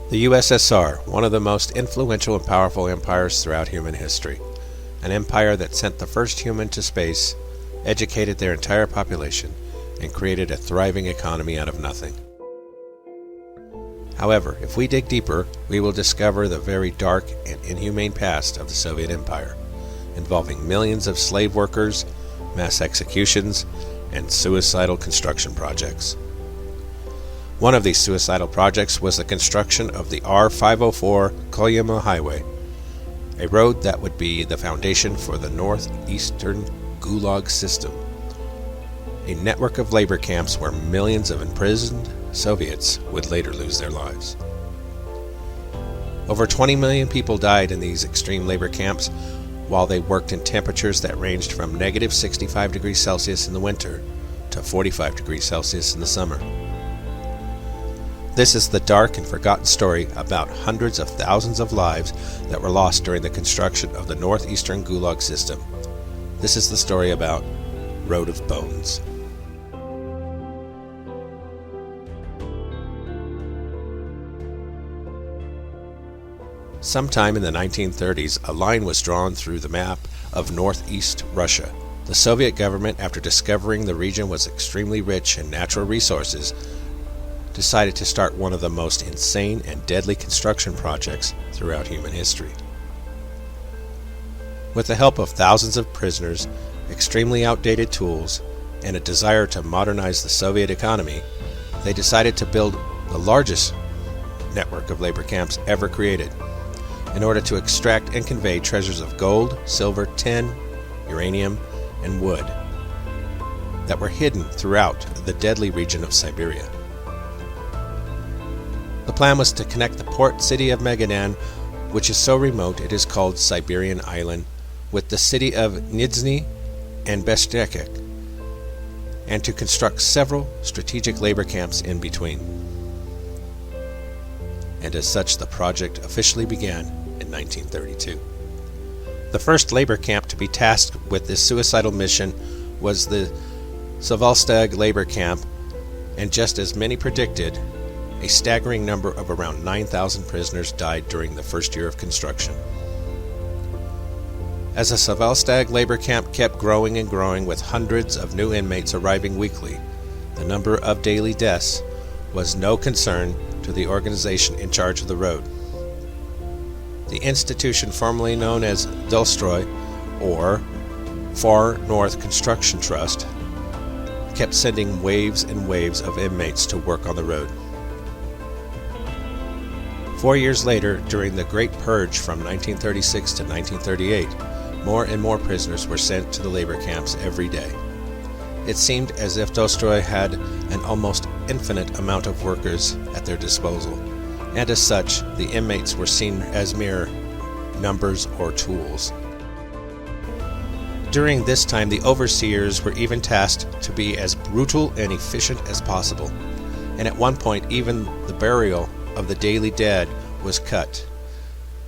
The USSR, one of the most influential and powerful empires throughout human history. An empire that sent the first human to space, educated their entire population, and created a thriving economy out of nothing. However, if we dig deeper, we will discover the very dark and inhumane past of the Soviet Empire, involving millions of slave workers, mass executions, and suicidal construction projects. One of these suicidal projects was the construction of the R504 Kolyma Highway, a road that would be the foundation for the northeastern Gulag system, a network of labor camps where millions of imprisoned Soviets would later lose their lives. Over 20 million people died in these extreme labor camps while they worked in temperatures that ranged from negative 65 degrees Celsius in the winter to 45 degrees Celsius in the summer. This is the dark and forgotten story about hundreds of thousands of lives that were lost during the construction of the northeastern Gulag system. This is the story about Road of Bones. Sometime in the 1930s, a line was drawn through the map of northeast Russia. The Soviet government, after discovering the region was extremely rich in natural resources, decided to start one of the most insane and deadly construction projects throughout human history. With the help of thousands of prisoners, extremely outdated tools, and a desire to modernize the Soviet economy, they decided to build the largest network of labor camps ever created in order to extract and convey treasures of gold, silver, tin, uranium, and wood that were hidden throughout the deadly region of Siberia. The plan was to connect the port city of Magadan, which is so remote it is called Siberian Island, with the city of Nizhny and Beshtekek, and to construct several strategic labor camps in between. And as such, the project officially began in 1932. The first labor camp to be tasked with this suicidal mission was the Savalstag labor camp, and just as many predicted, a staggering number of around 9,000 prisoners died during the first year of construction. As the Savalstag labor camp kept growing and growing with hundreds of new inmates arriving weekly, the number of daily deaths was no concern to the organization in charge of the road. The institution formerly known as Delstroy, or Far North Construction Trust, kept sending waves and waves of inmates to work on the road. 4 years later, during the Great Purge from 1936 to 1938, more and more prisoners were sent to the labor camps every day. It seemed as if Dostroy had an almost infinite amount of workers at their disposal, and as such, the inmates were seen as mere numbers or tools. During this time, the overseers were even tasked to be as brutal and efficient as possible, and at one point even the burial of the daily dead was cut,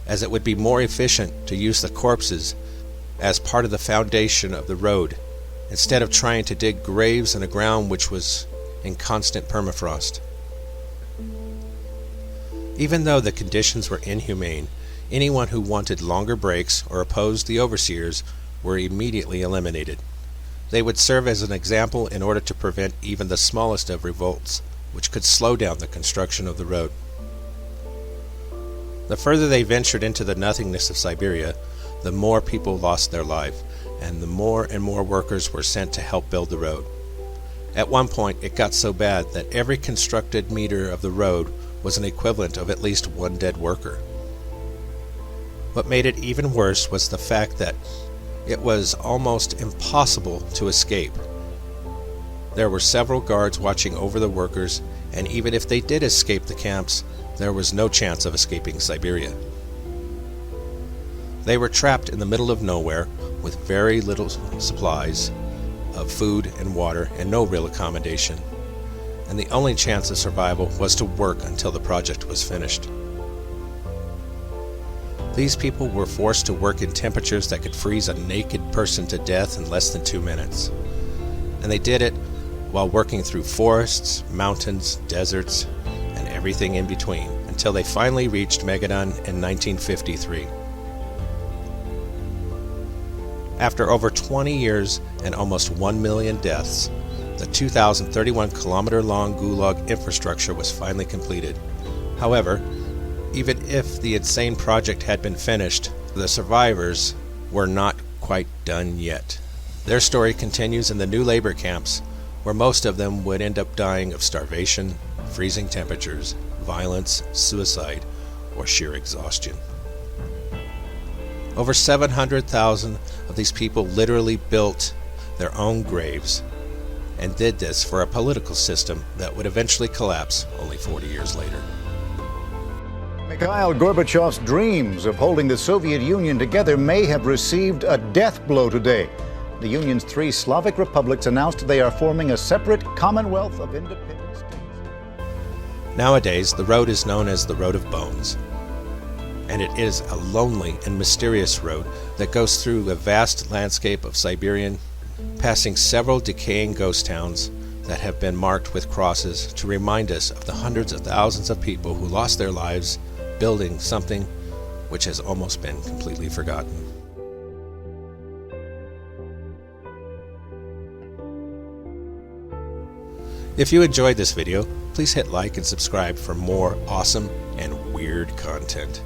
as it would be more efficient to use the corpses as part of the foundation of the road, instead of trying to dig graves in a ground which was in constant permafrost. Even though the conditions were inhumane, anyone who wanted longer breaks or opposed the overseers were immediately eliminated. They would serve as an example in order to prevent even the smallest of revolts, which could slow down the construction of the road. The further they ventured into the nothingness of Siberia, the more people lost their life, and the more and more workers were sent to help build the road. At one point, it got so bad that every constructed meter of the road was an equivalent of at least one dead worker. What made it even worse was the fact that it was almost impossible to escape. There were several guards watching over the workers, and even if they did escape the camps, there was no chance of escaping Siberia. They were trapped in the middle of nowhere with very little supplies of food and water and no real accommodation, and the only chance of survival was to work until the project was finished. These people were forced to work in temperatures that could freeze a naked person to death in less than 2 minutes, and they did it while working through forests, mountains, deserts, and everything in between, until they finally reached Magadan in 1953. After over 20 years and almost 1 million deaths, the 2,031-kilometer-long Gulag infrastructure was finally completed. However, even if the insane project had been finished, the survivors were not quite done yet. Their story continues in the new labor camps, where most of them would end up dying of starvation, freezing temperatures, violence, suicide, or sheer exhaustion. Over 700,000 of these people literally built their own graves and did this for a political system that would eventually collapse only 40 years later. Mikhail Gorbachev's dreams of holding the Soviet Union together may have received a death blow today. The Union's 3 Slavic republics announced they are forming a separate Commonwealth of Independent States. Nowadays, the road is known as the Road of Bones, and it is a lonely and mysterious road that goes through a vast landscape of Siberian, passing several decaying ghost towns that have been marked with crosses to remind us of the hundreds of thousands of people who lost their lives building something which has almost been completely forgotten. If you enjoyed this video, please hit like and subscribe for more awesome and weird content.